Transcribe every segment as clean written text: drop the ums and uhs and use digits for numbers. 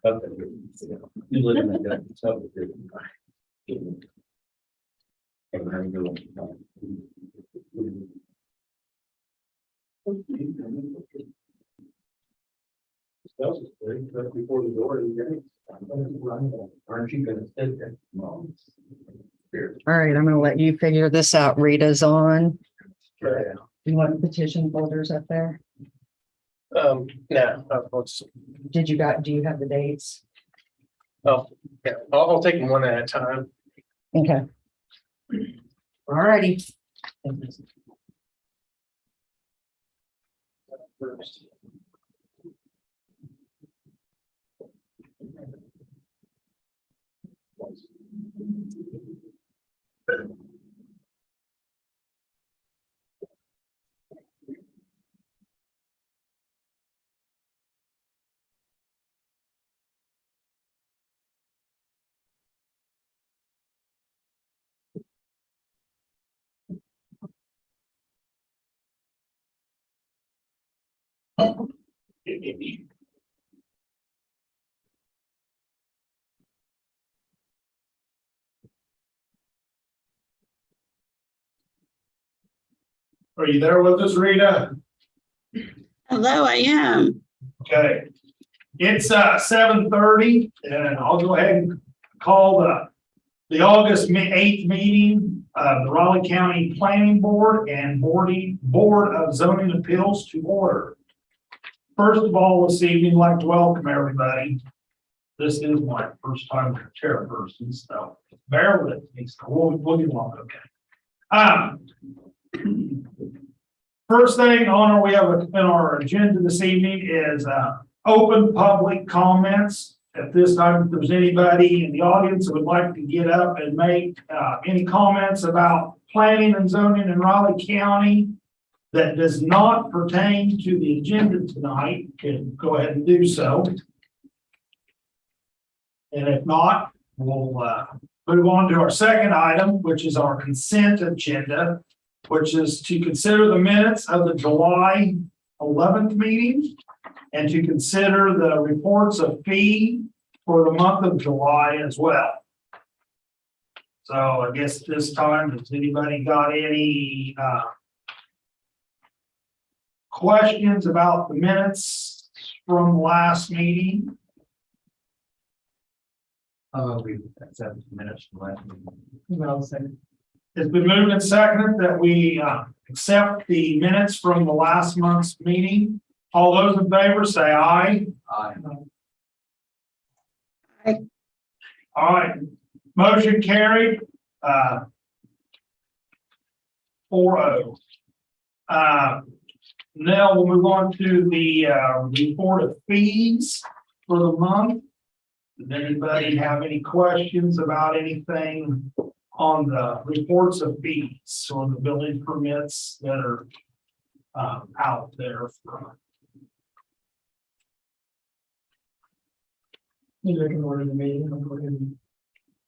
Okay. You live in that subdivision. Before the door, aren't you gonna sit there? No. All right, I'm gonna let you figure this out. Rita's on. Yeah. You want petition folders up there? No, Do you have the dates? oh, yeah, I'll take them one at a time. Okay. All righty. First. Are you there with us, Rita? Hello, I am. Okay. It's 7:30 and I'll go ahead and call the August 8th meeting of the Raleigh County Planning Board and Board of Zoning Appeals to order. First of all, this evening, I'd like to welcome everybody. This is my first time as chairperson, so bear with me. So we'll get along okay. First thing on we have in our agenda this evening is open public comments. At this time, if there's anybody in the audience that would like to get up and make any comments about planning and zoning in Raleigh County that does not pertain to the agenda tonight, can go ahead and do so. And if not, we'll move on to our second item, which is our consent agenda, which is to consider the minutes of the July 11th meeting and to consider the reports of fee for the month of July as well. So I guess this time, has anybody got any questions about the minutes from last meeting? We accept the minutes from last meeting. No, second. It's been moved and seconded that we accept the minutes from the last month's meeting. All those in favor say aye. Aye. Aye. All right, motion carried. 4-0. Now we'll move on to the report of fees for the month. Does anybody have any questions about anything on the reports of fees or the building permits that are out there? You can order the meeting, I'll go ahead and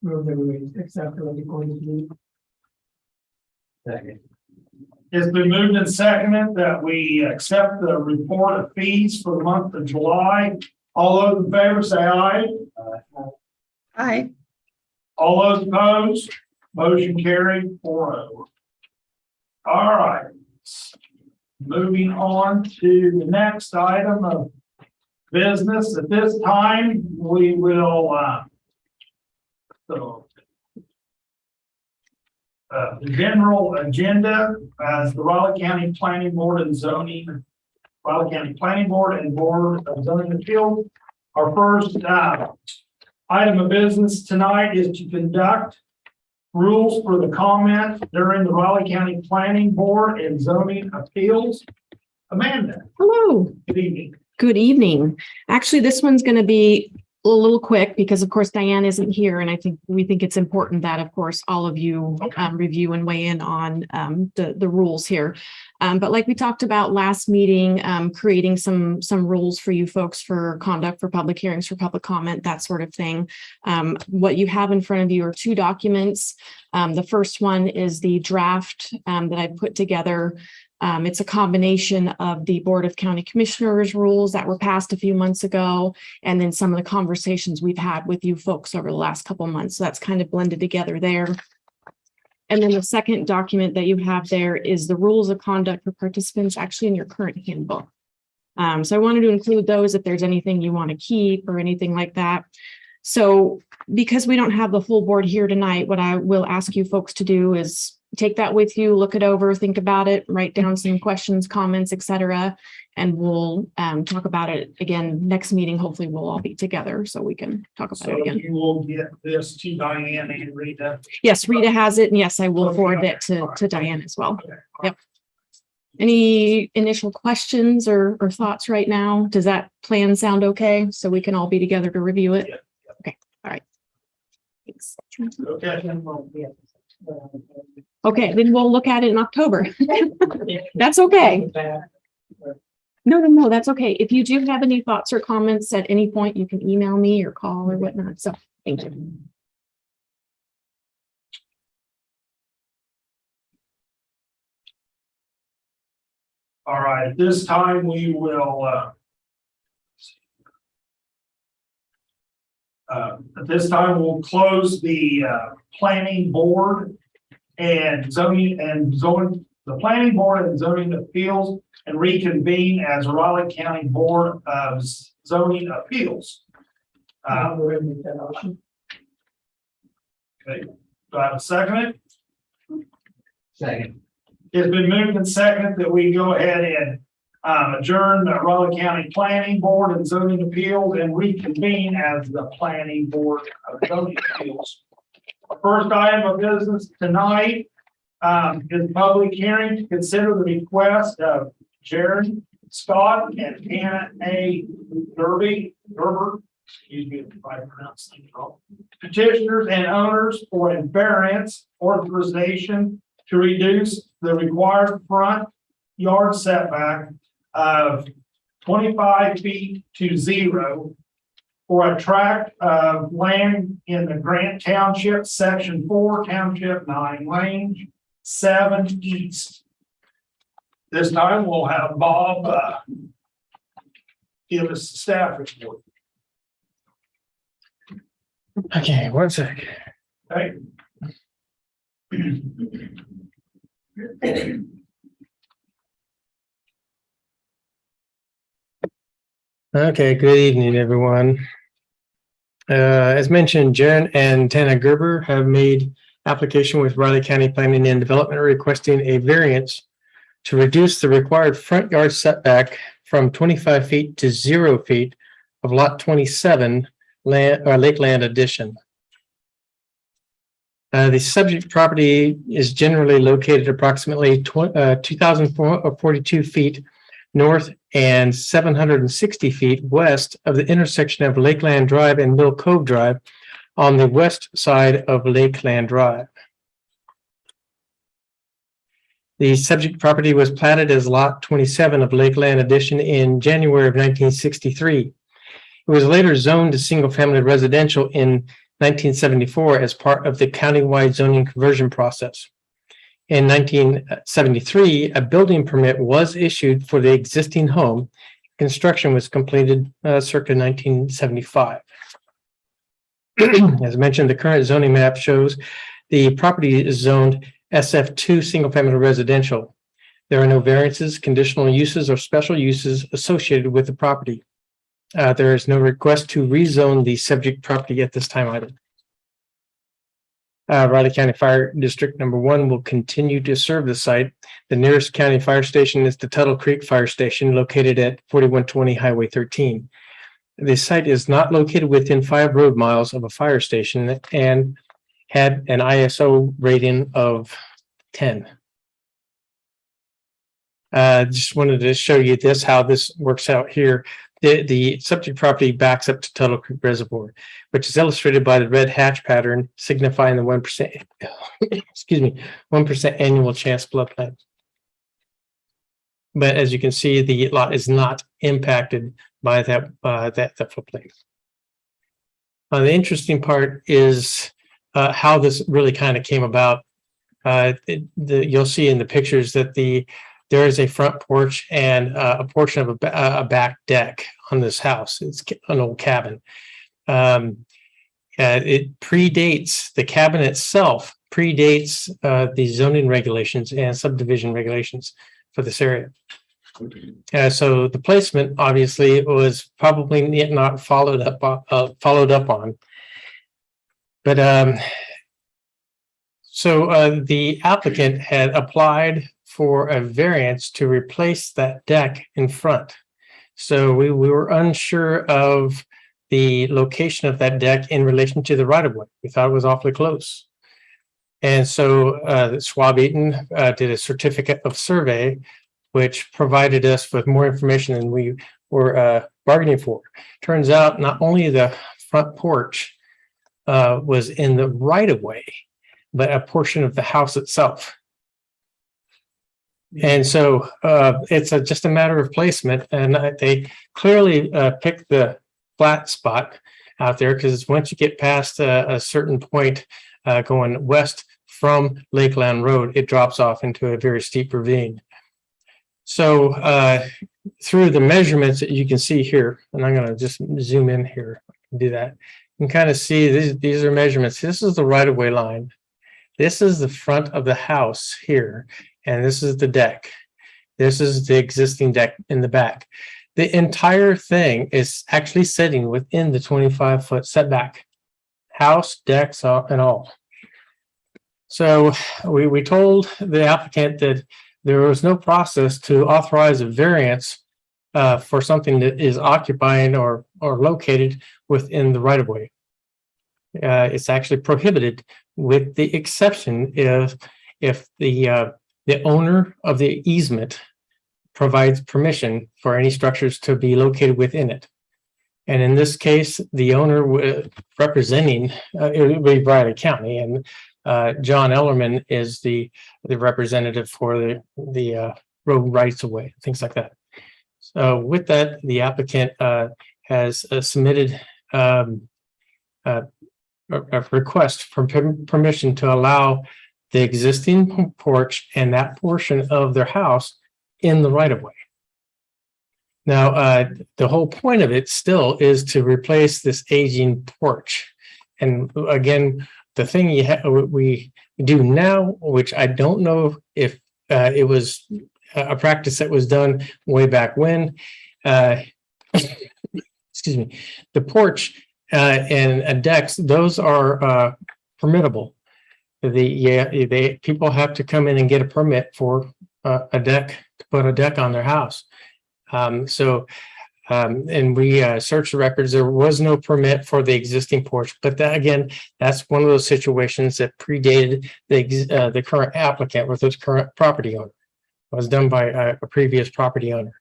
move that we accept the recording meeting. Second. It's been moved and seconded that we accept the report of fees for the month of July. All those in favor say aye. Hi. All those opposed, motion carried 4-0. All right. Moving on to the next item of business. At this time, we will the general agenda as the Raleigh County Planning Board and Zoning, Raleigh County Planning Board and Board of Zoning Appeals. Our first item of business tonight is to conduct rules for the comment during the Raleigh County Planning Board and Zoning Appeals. Amanda, Hello, good evening. good evening. Actually, this one's going to be a little quick because, of course, Diane isn't here, and we think it's important that, of course, all of you review and weigh in on the rules here. But like we talked about last meeting, creating some rules for you folks for conduct, for public hearings, for public comment, that sort of thing. What you have in front of you are two documents. The first one is the draft that I put together It's a combination of the Board of County Commissioners rules that were passed a few months ago, and then some of the conversations we've had with you folks over the last couple of months. So that's kind of blended together there. And then the second document that you have there is the rules of conduct for participants actually in your current handbook. So I wanted to include those if there's anything you want to keep or anything like that. So because we don't have the full board here tonight, what I will ask you folks to do is take that with you, look it over, think about it, write down some questions, comments, etc. And we'll talk about it again next meeting. Hopefully we'll all be together so we can talk about it So again. you will get this to Diane and Rita. Yes, Rita has it. And yes, I will forward it to Diane as well. Yep. Any initial questions or thoughts right now? Does that plan sound okay? So we can all be together to review it? Yeah. Okay, all right. Thanks. Okay. Okay, then we'll look at it in October. That's okay. No, that's okay. If you do have any thoughts or comments at any point, you can email me or call or whatnot. So thank you. All right, at this time, we will, at this time, we'll close the, planning board and the planning board and zoning appeals and reconvene as Raleigh County Board of Zoning Appeals. I'll go ahead and make that motion. Okay, do I have a second? Second. It's been moved and seconded that we go ahead and adjourn the Raleigh County Planning Board and Zoning Appeals and reconvene as the Planning Board of Zoning Appeals. Our first item of business tonight is public hearing to consider the request of Jared Scott and Anna A. Gerber, excuse me if I pronounce things wrong, petitioners and owners for a variance authorization to reduce the required front yard setback of 25 feet to 0 for a tract of land in the Grant Township, Section 4, Township 9, Range 7 East. This time we'll have Bob give us the staff report. Okay, one sec. Okay. Okay, good evening, everyone. As mentioned, Jared and Tana Gerber have made application with Riley County Planning and Development requesting a variance to reduce the required front yard setback from 25 feet to 0 feet of lot 27 Lakeland addition. The subject property is generally located approximately 2,042 feet north and 760 feet west of the intersection of Lakeland Drive and Mill Cove Drive on the west side of Lakeland Drive. The subject property was platted as Lot 27 of Lakeland Addition in January of 1963. It was later zoned to single-family residential in 1974 as part of the countywide zoning conversion process. In 1973, a building permit was issued for the existing home. Construction was completed circa 1975. As mentioned, the current zoning map shows the property is zoned SF2 single-family residential. There are no variances, conditional uses, or special uses associated with the property. There is no request to rezone the subject property at this time either. Riley County Fire District Number 1 will continue to serve the site. The nearest county fire station is the Tuttle Creek Fire Station located at 4120 Highway 13. The site is not located within 5 road miles of a fire station and had an ISO rating of 10. Just wanted to show you this, how this works out here. The subject property backs up to Tuttle Creek Reservoir, which is illustrated by the red hatch pattern signifying the 1%, excuse me, 1% annual chance floodplain. But as you can see, the lot is not impacted by that floodplain. The interesting part is how this really kind of came about. You'll see in the pictures that the there is a front porch and a portion of a back deck on this house. It's an old cabin. It predates, the cabin itself predates the zoning regulations and subdivision regulations for this area. So the placement obviously was probably not followed up on. But the applicant had applied for a variance to replace that deck in front. So we were unsure of the location of that deck in relation to the right of way. We thought it was awfully close. And so Schwab Eaton did a certificate of survey, which provided us with more information than we were bargaining for. Turns out not only the front porch was in the right of way, but a portion of the house itself. And so it's just a matter of placement, and they clearly picked the flat spot out there, because once you get past a certain point going west from Lakeland Road, it drops off into a very steep ravine. So through the measurements that you can see here, and I'm going to just zoom in here, do that. You can kind of see these are measurements. This is the right-of-way line. This is the front of the house here, and this is the deck. This is the existing deck in the back. The entire thing is actually sitting within the 25-foot setback, house, decks, and all. So we told the applicant that there was no process to authorize a variance for something that is occupying or located within the right-of-way. It's actually prohibited, with the exception if the owner of the easement provides permission for any structures to be located within it. And in this case, the owner representing it would be Briley County, and John Ellerman is the representative for the road rights of way, things like that. So with that, the applicant has submitted a request for permission to allow the existing porch and that portion of their house in the right of way. Now, the whole point of it still is to replace this aging porch. And again, the thing we do now, which I don't know if it was a practice that was done way back when, excuse me, the porch and decks, those are permittable. People have to come in and get a permit for a deck, to put a deck on their house. And we searched the records. There was no permit for the existing porch, but that, again, that's one of those situations that predated the current applicant with this current property owner. It was done by a previous property owner.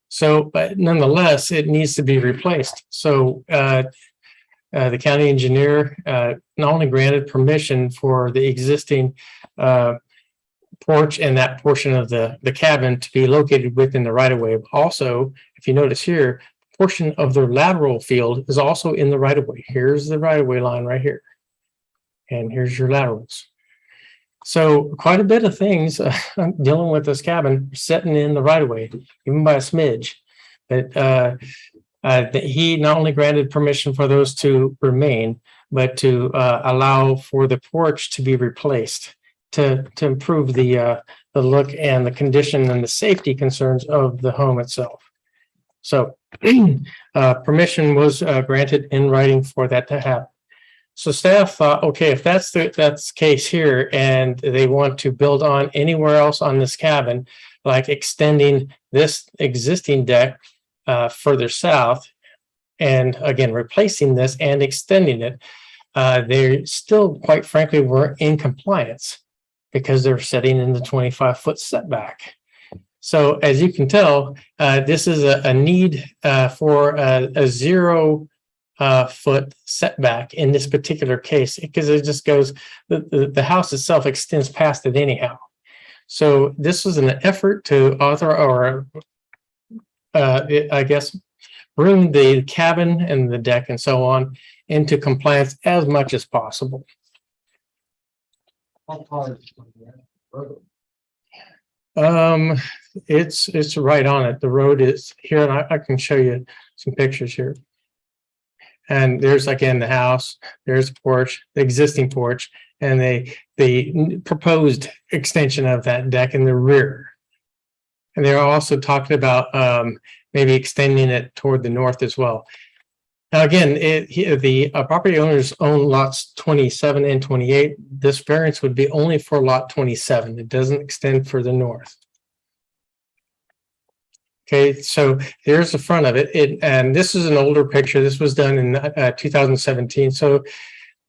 So, but nonetheless, it needs to be replaced. So the county engineer not only granted permission for the existing porch and that portion of the cabin to be located within the right of way. Also, if you notice here, portion of their lateral field is also in the right of way. Here's the right of way line right here. And here's your laterals. So quite a bit of things dealing with this cabin sitting in the right of way, even by a smidge. But he not only granted permission for those to remain, but to allow for the porch to be replaced to improve the look and the condition and the safety concerns of the home itself. So permission was granted in writing for that to happen. So staff thought, okay, if that's the case here, and they want to build on anywhere else on this cabin, like extending this existing deck further south, and again replacing this and extending it, they still, quite frankly, weren't in compliance because they're sitting in the 25-foot setback. So as you can tell, this is a need for a 0 foot setback in this particular case, because it just goes, the house itself extends past it anyhow. So this was an effort to author, or I guess, bring the cabin and the deck and so on into compliance as much as possible. it's right on it. The road is here, and I can show you some pictures here. And there's again the house, there's the porch, the existing porch, and the proposed extension of that deck in the rear. And they're also talking about maybe extending it toward the north as well. Now, again, the property owners own lots 27 and 28. This variance would be only for lot 27. It doesn't extend further north. Okay, so here's the front of it. And this is an older picture. This was done in 2017. So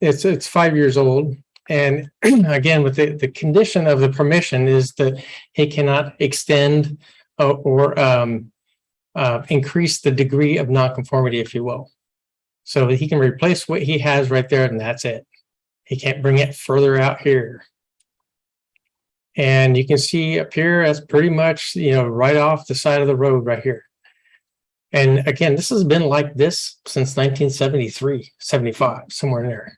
it's 5 years old. And again, with the condition of the permission is that he cannot extend or increase the degree of nonconformity, if you will. So he can replace what he has right there, and that's it. He can't bring it further out here. And you can see up here, that's pretty much, right off the side of the road right here. And again, this has been like this since 1973, 75, somewhere in there.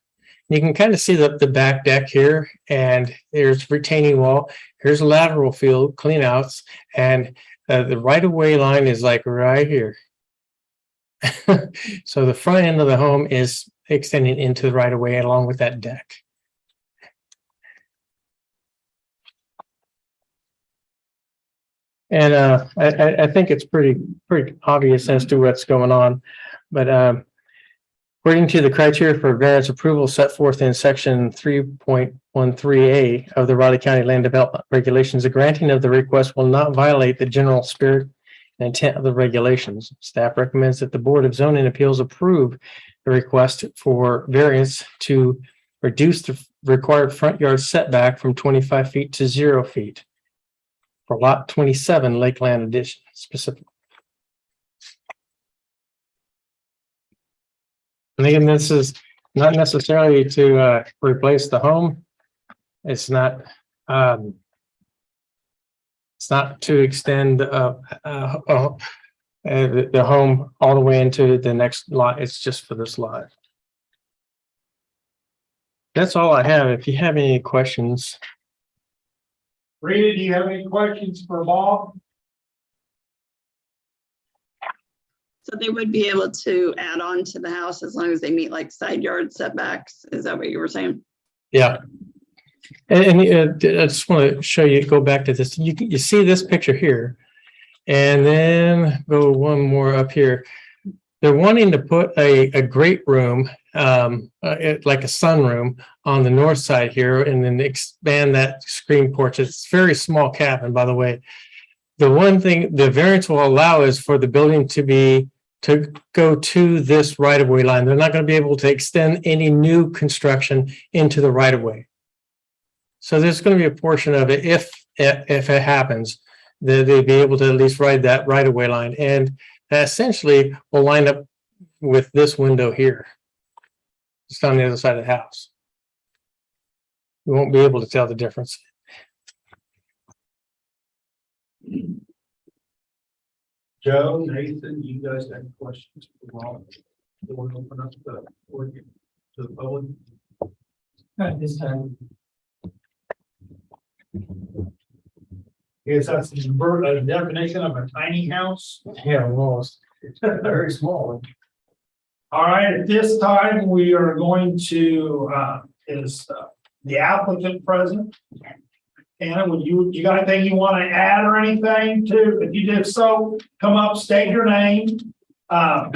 You can kind of see the back deck here, and there's retaining wall. Here's a lateral field, cleanouts, and the right-of-way line is like right here. So the front end of the home is extending into the right-of-way along with that deck. And I think it's pretty obvious as to what's going on, but according to the criteria for variance approval set forth in section 3.13A of the Raleigh County Land Development Regulations, the granting of the request will not violate the general spirit and intent of the regulations. Staff recommends that the Board of Zoning Appeals approve the request for variance to reduce the required front yard setback from 25 feet to 0 feet for lot 27 Lakeland Addition specifically. And again, this is not necessarily to replace the home. It's not to extend the home all the way into the next lot. It's just for this lot. That's all I have. If you have any questions. Rita, do you have any questions for Bob? So they would be able to add on to the house as long as they meet like side yard setbacks. Is that what you were saying? Yeah. And I just want to show you, go back to this. You see this picture here, and then go one more up here. They're wanting to put a great room, like a sunroom on the north side here, and then expand that screen porch. It's a very small cabin, by the way. The one thing the variance will allow is for the building to go to this right-of-way line. They're not going to be able to extend any new construction into the right-of-way. So there's going to be a portion of it, if it happens, that they'll be able to at least ride that right-of-way line. And that essentially will line up with this window here. It's on the other side of the house. You won't be able to tell the difference. Joe, Nathan, you guys have questions for Bob? You want to open up the floor to the public? At this time, Yes, that's the definition of a tiny house. Yeah, almost. Very small. All right, at this time, we are going to, is the applicant present? Anna, you got anything you want to add or anything to? If you did so, come up, state your name, and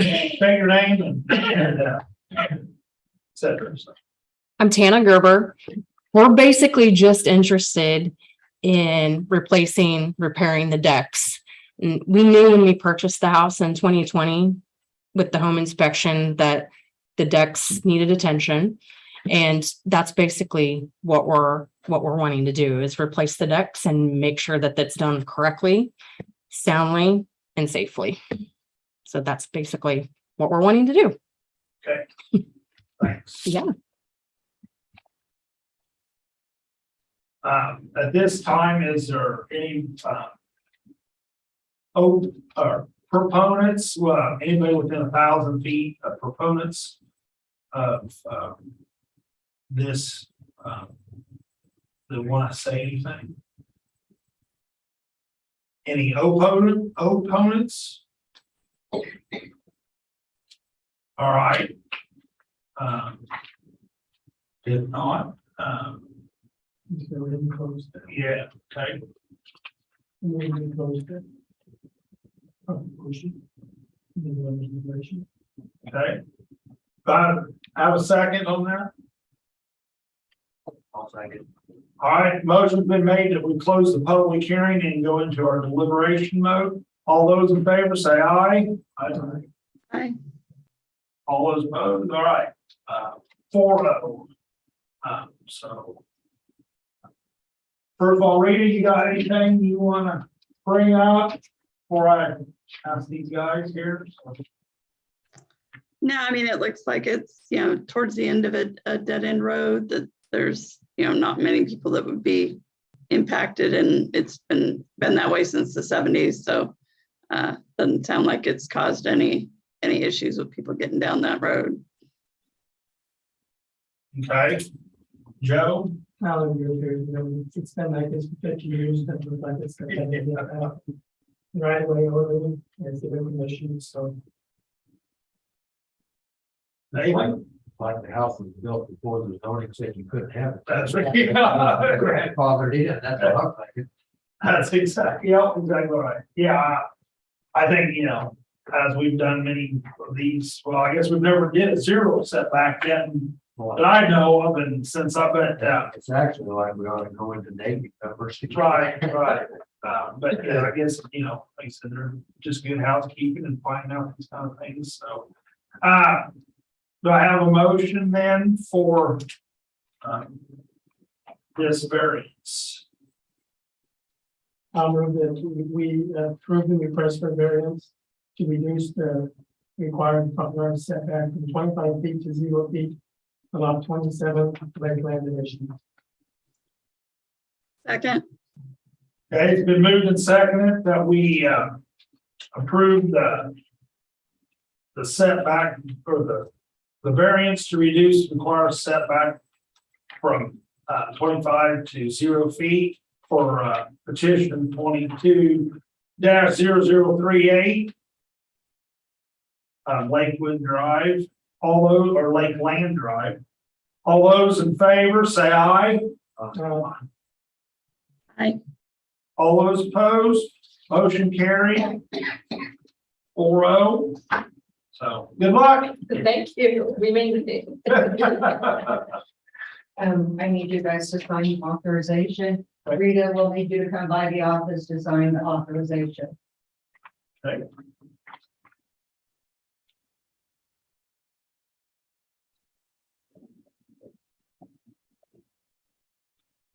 et cetera. I'm Tana Gerber. We're basically just interested in repairing the decks. And we knew when we purchased the house in 2020 with the home inspection that the decks needed attention. And that's basically what we're wanting to do, is replace the decks and make sure that that's done correctly, soundly, and safely. So that's basically what we're wanting to do. Okay. Thanks. Yeah. At this time, is there any proponents, anybody within 1,000 feet of proponents of this that want to say anything? Any opponents? All right. If not, So we didn't close it. yeah, okay, We didn't close it. Oh, question. Deliberation. okay. Have a second on that? I'll second. All right, motion's been made that we close the public hearing and go into our deliberation mode. All those in favor say aye. Aye. All those opposed, all right, 4-0. So. First of all, Rita, you got anything you wanna bring up before I ask these guys here? No, I mean, it looks like it's, towards the end of a dead end road that there's, not many people that would be impacted, and it's been that way since the 70s. So doesn't sound like it's caused any issues with people getting down that road. Okay, Joe? It's been like this for 50 years, but it looks like it's gonna be right away over, as the information, so. Nathan? Like the house was built before the zoning said you couldn't have it. That's right. Grandfather did, that's what I'm thinking. That's exactly right. Yeah, I think, as we've done many of these, well, I guess we've never did a zero setback yet that I know of, and since I've been, It's actually like we ought to go into Navy numbers. right. But yeah, I guess, like I said, they're just good housekeeping and finding out these kind of things, so. Do I have a motion then for this variance? I'll move that we approve the request for variance to reduce the required front yard setback from 25 feet to 0 feet. About 27 Lakeland Edition. Second. Okay, it's been moved and seconded that we approve the setback or the variance to reduce required setback from 25 to 0 feet for petition 22-0038. Lakewood Drive, or Lakeland Drive. All those in favor, say aye. Aye. All those opposed, motion carried. 4-0. So, good luck. Thank you. We made it. I need you guys to sign authorization. Rita will need you to come by the office to sign the authorization. Okay.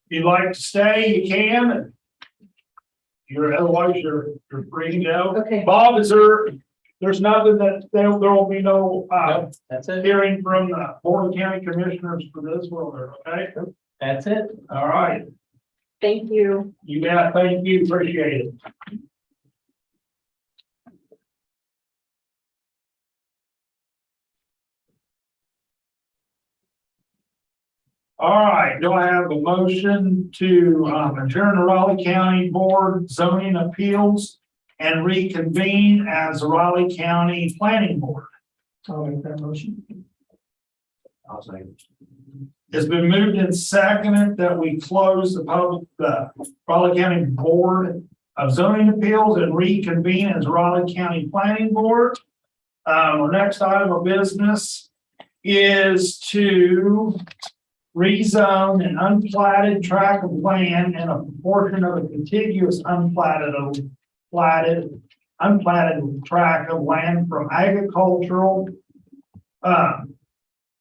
If you'd like to stay, you can. Otherwise, you're free to go. Okay. Bob, there's nothing that there will be no That's it. hearing from the Board of County Commissioners for this, will there? Okay, That's it. all right. Thank you. You bet. Thank you. Appreciate it. All right, do I have a motion to adjourn the Raleigh County Board Zoning Appeals and reconvene as the Raleigh County Planning Board? I'll make that motion. I'll say. It's been moved and seconded that we close the Raleigh County Board of Zoning Appeals and reconvene as Raleigh County Planning Board. Our next item of business is to rezone an unplatted tract of land and a portion of a contiguous unplatted tract of land from agricultural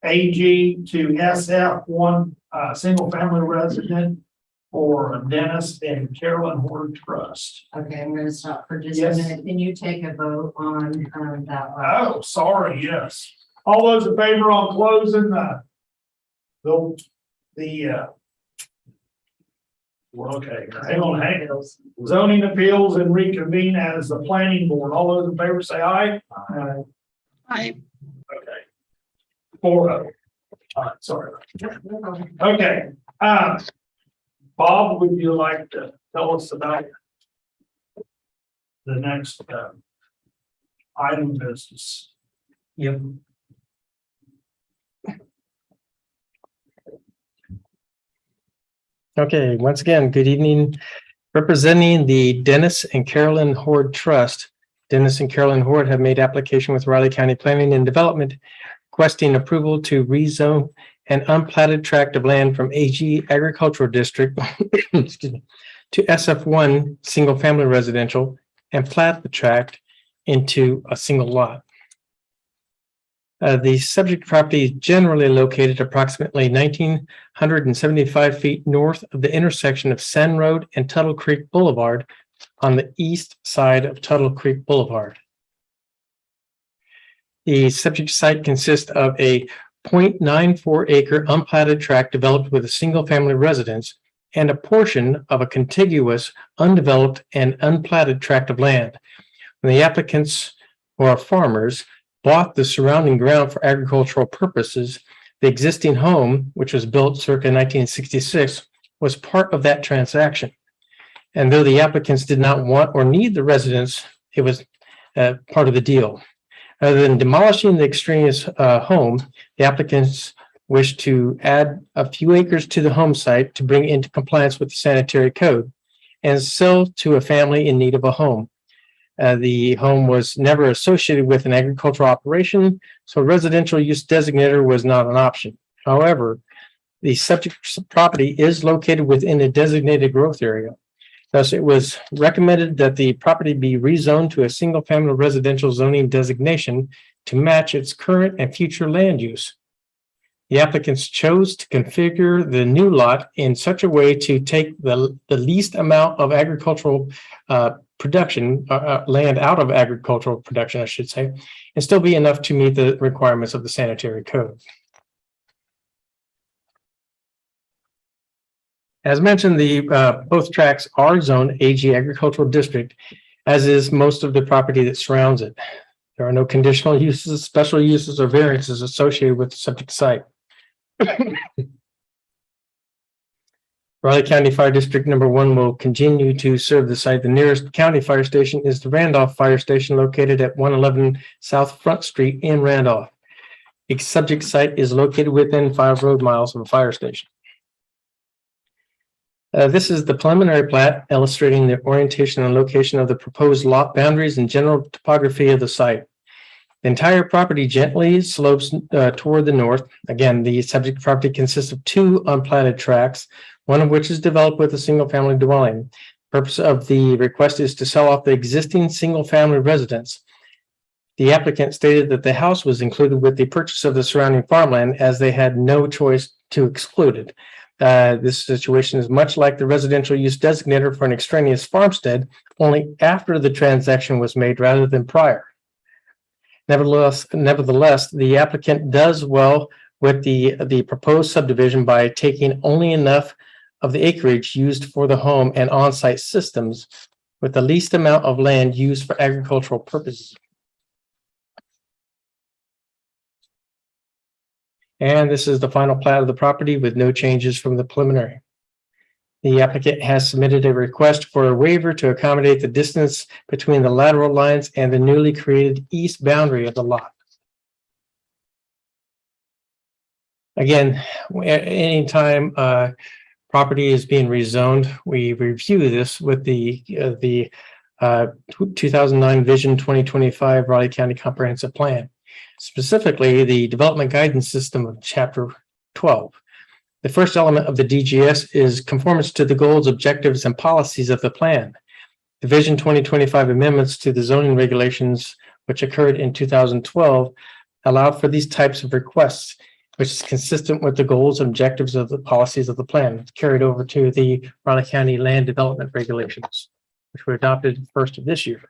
AG to SF1 single family resident for Dennis and Carolyn Horde Trust. Okay, I'm gonna stop for just a Yes. minute. Can you take a vote on that one? Oh, sorry, yes. All those in favor on closing well, okay, hang on. Zoning appeals and reconvene as the planning board. All those in favor say aye. Aye. Okay. 4-0. All right, sorry. Okay, Bob, would you like to tell us about the next, item of business. Yep. Okay, once again, good evening. Representing the Dennis and Carolyn Horde Trust, Dennis and Carolyn Horde have made application with Riley County Planning and Development requesting approval to rezone an unplatted tract of land from AG Agricultural District excuse me, to SF1 Single Family Residential and plat the tract into a single lot. The subject property is generally located approximately 1,975 feet north of the intersection of Sen Road and Tuttle Creek Boulevard on the east side of Tuttle Creek Boulevard. The subject site consists of a 0.94 acre unplatted tract developed with a single family residence and a portion of a contiguous, undeveloped and unplatted tract of land. When the applicants or farmers bought the surrounding ground for agricultural purposes, the existing home, which was built circa 1966, was part of that transaction. And though the applicants did not want or need the residence, it was part of the deal. Rather than demolishing the extraneous home, the applicants wished to add a few acres to the home site to bring into compliance with the sanitary code and sell to a family in need of a home. The home was never associated with an agricultural operation, so residential use designator was not an option. However, the subject property is located within a designated growth area. Thus, it was recommended that the property be rezoned to a single-family residential zoning designation to match its current and future land use. The applicants chose to configure the new lot in such a way to take the least amount of agricultural production, land out of agricultural production, I should say, and still be enough to meet the requirements of the sanitary code. As mentioned, both tracts are zoned AG Agricultural District, as is most of the property that surrounds it. There are no conditional uses, special uses, or variances associated with the subject site. Riley County Fire District Number 1 will continue to serve the site. The nearest county fire station is the Randolph Fire Station located at 111 South Front Street in Randolph. The subject site is located within 5 road miles of a fire station. This is the preliminary plat illustrating the orientation and location of the proposed lot boundaries and general topography of the site. The entire property gently slopes toward the north. Again, the subject property consists of 2 unplatted tracts, one of which is developed with a single-family dwelling. The purpose of the request is to sell off the existing single-family residence. The applicant stated that the house was included with the purchase of the surrounding farmland as they had no choice to exclude it. This situation is much like the residential use designator for an extraneous farmstead, only after the transaction was made rather than prior. Nevertheless, the applicant does well with the proposed subdivision by taking only enough of the acreage used for the home and on-site systems with the least amount of land used for agricultural purposes. And this is the final plat of the property with no changes from the preliminary. The applicant has submitted a request for a waiver to accommodate the distance between the lateral lines and the newly created east boundary of the lot. Again, anytime property is being rezoned, we review this with the 2009 Vision 2025 Raleigh County Comprehensive Plan, specifically the Development Guidance System of Chapter 12. The first element of the DGS is conformance to the goals, objectives, and policies of the plan. The Vision 2025 amendments to the zoning regulations, which occurred in 2012, allowed for these types of requests, which is consistent with the goals and objectives of the policies of the plan. It's carried over to the Raleigh County Land Development Regulations, which were adopted first of this year.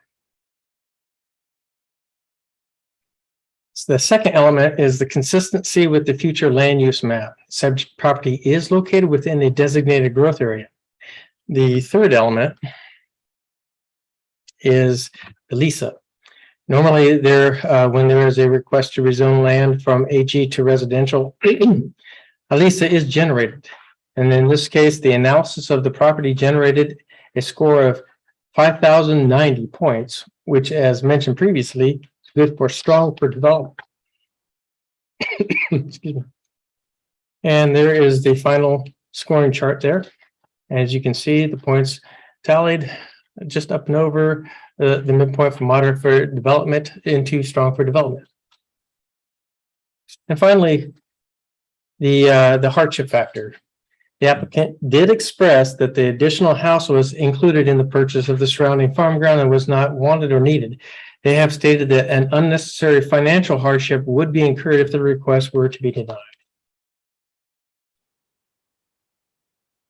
So the second element is the consistency with the future land use map. Subject property is located within a designated growth area. The third element is the LISA. Normally, when there is a request to rezone land from AG to residential, a LISA is generated. And in this case, the analysis of the property generated a score of 5,090 points, which, as mentioned previously, is good for strong for development. Excuse me. And there is the final scoring chart there. As you can see, the points tallied just up and over the midpoint from moderate for development into strong for development. And finally, the hardship factor. The applicant did express that the additional house was included in the purchase of the surrounding farm ground and was not wanted or needed. They have stated that an unnecessary financial hardship would be incurred if the request were to be denied.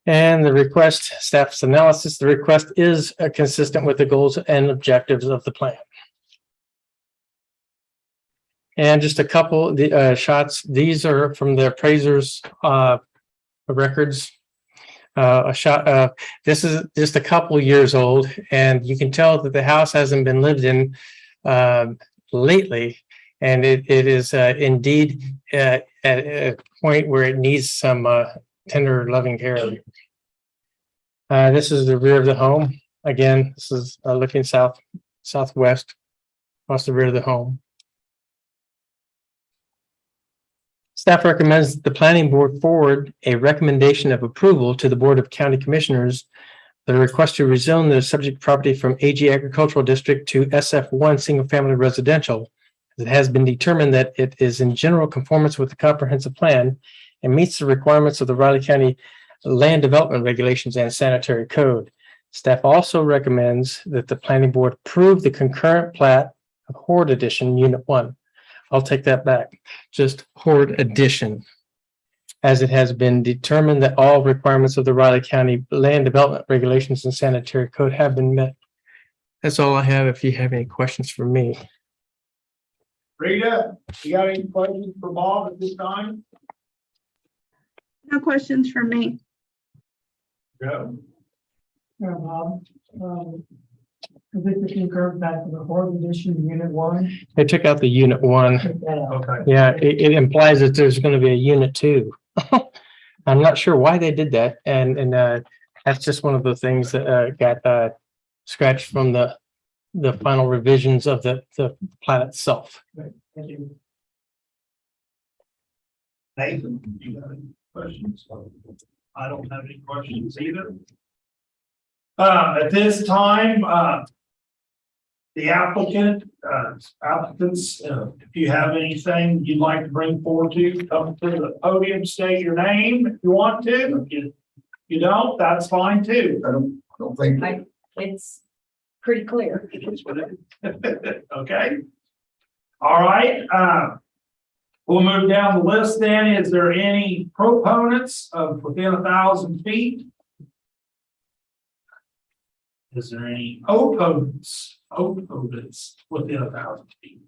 And the request, staff's analysis, the request is consistent with the goals and objectives of the plan. And just a couple of the shots. These are from the appraisers' records. A shot. This is just a couple years old, and you can tell that the house hasn't been lived in lately, and it is indeed at a point where it needs some tender, loving care. This is the rear of the home. Again, this is looking southwest across the rear of the home. Staff recommends that the planning board forward a recommendation of approval to the Board of County Commissioners the request to rezone the subject property from AG Agricultural District to SF1 Single Family Residential. It has been determined that it is in general conformance with the comprehensive plan and meets the requirements of the Riley County Land Development Regulations and Sanitary Code. Staff also recommends that the planning board approve the concurrent plat of Horde Edition Unit 1. I'll take that back, just Horde Edition, as it has been determined that all requirements of the Riley County Land Development Regulations and Sanitary Code have been met. That's all I have. If you have any questions for me. Rita, you got any questions for Bob at this time? No questions from me. Joe? Yeah, Bob, I think we can go back to the Horde Edition Unit 1. They took out the Unit 1. Take that out. Okay. Yeah, it implies that there's going to be a Unit 2. I'm not sure why they did that, and that's just one of the things that got scratched from the final revisions of the plat itself. Thank you. Nathan, you got any questions? I don't have any questions either. At this time, the applicants, if you have anything you'd like to bring forward to, come to the podium, state your name if you want to. If you don't, that's fine too. I don't think. It's pretty clear. Okay. All right. We'll move down the list then. Is there any proponents of within 1,000 feet? Is there any opponents within 1,000 feet?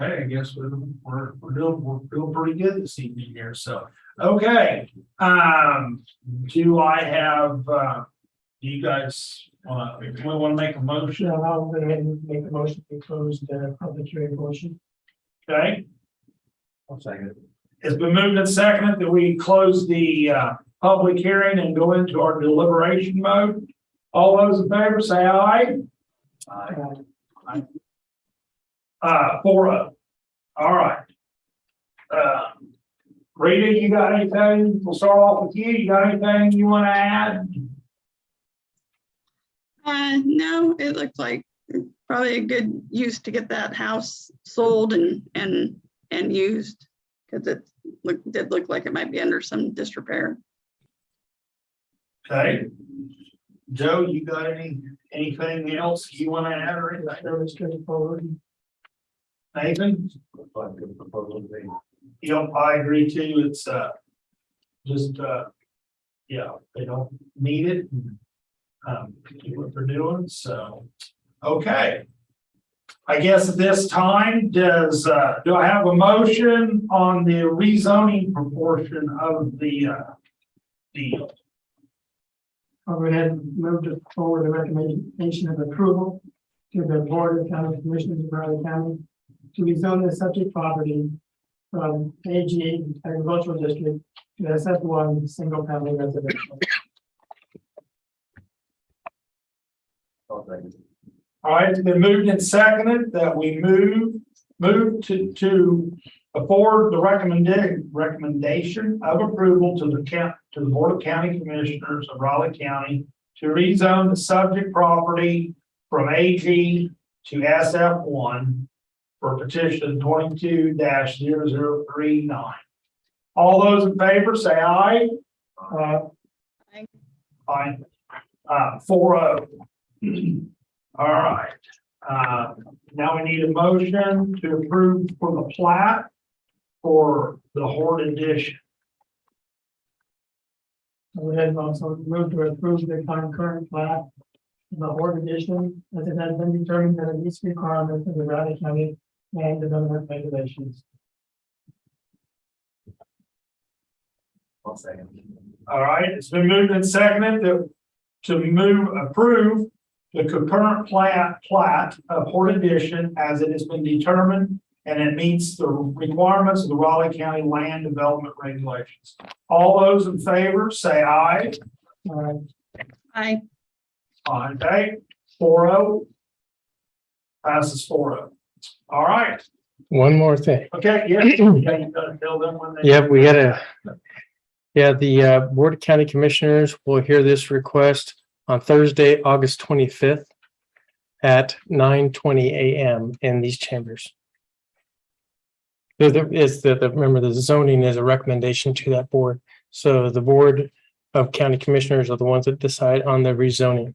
Okay, I guess we're doing pretty good this evening here. So, okay. Do I have, do you guys we want to make a motion? Yeah, I'll go ahead and make a motion to close the public hearing portion. Okay, I'll second it. it's been moved and seconded that we close the public hearing and go into our deliberation mode. All those in favor say aye. Aye. 4-0. All right. Rita, you got anything? We'll start off with you. You got anything you want to add? No, it looked like probably a good use to get that house sold and used, because it did look like it might be under some disrepair. Okay. Joe, you got anything else you want to add or anything? Fairly straightforward. Nathan? You know, I agree too. It's just yeah, they don't need it. Do what they're doing. So okay. I guess at this time, do I have a motion on the rezoning proportion of the deal? I'll go ahead and move to forward the recommendation of approval to the Board of County Commissioners of Riley County to rezone the subject property from AG Agricultural District to SF1 Single Family Residential. I'll second. All right, it's been moved and seconded that we move to afford the recommendation of approval to the Board of County Commissioners of Raleigh County to rezone the subject property from AG to SF1 for petition 22-0039. All those in favor say aye. Aye. Aye. 4-0. All right. Now we need a motion to approve for the plat for the Horde Edition. I would have also moved to approve the concurrent plat, the Horde Edition, as it has been determined that it meets requirements of the Raleigh County Land Development Regulations. I'll second. All right, it's been moved and seconded to approve the concurrent plat of Horde Edition as it has been determined and it meets the requirements of the Raleigh County Land Development Regulations. All those in favor say aye. Aye. Aye, okay, 4-0. Passes 4-0. All right, One more thing. okay, yeah, you gotta tell them when they. Yeah, the Board of County Commissioners will hear this request on Thursday, August 25th at 9:20 a.m. in these chambers. Remember, the zoning is a recommendation to that board. So the Board of County Commissioners are the ones that decide on the rezoning.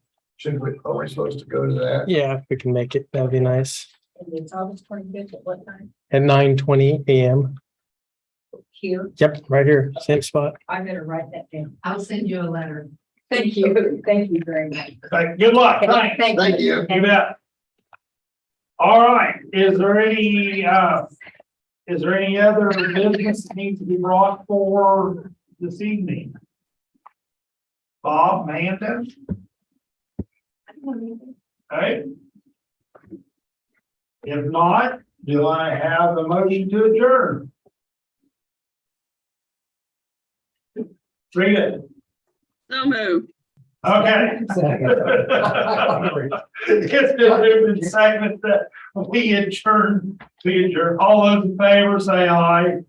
Are we supposed to go to that? Yeah, if we can make it, that'd be nice. And it's August 25th at what time? At 9:20 a.m. Here. Yep, right here, same spot. I better write that down. I'll send you a letter. Thank you. Thank you very much. Okay, good luck, thanks. Thank you. You bet. All right, is there any other business that needs to be brought for this evening? Bob, Amanda? Hey? If not, do I have a motion to adjourn? Rita? So moved. Okay. It's been moved and seconded that we adjourn. All those in favor say aye.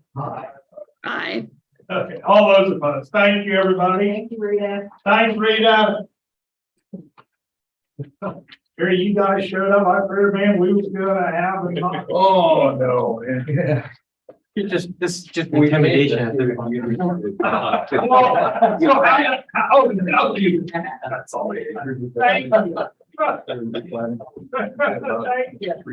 Aye. Okay, all those opposed. Thank you, everybody. Thank you, Rita. Thanks, Rita. Here you guys showed up. I figured, man, we was gonna have a. Oh, no. This is just We have intimidation. Oh, no, you. That's all. Thank you. Thank you.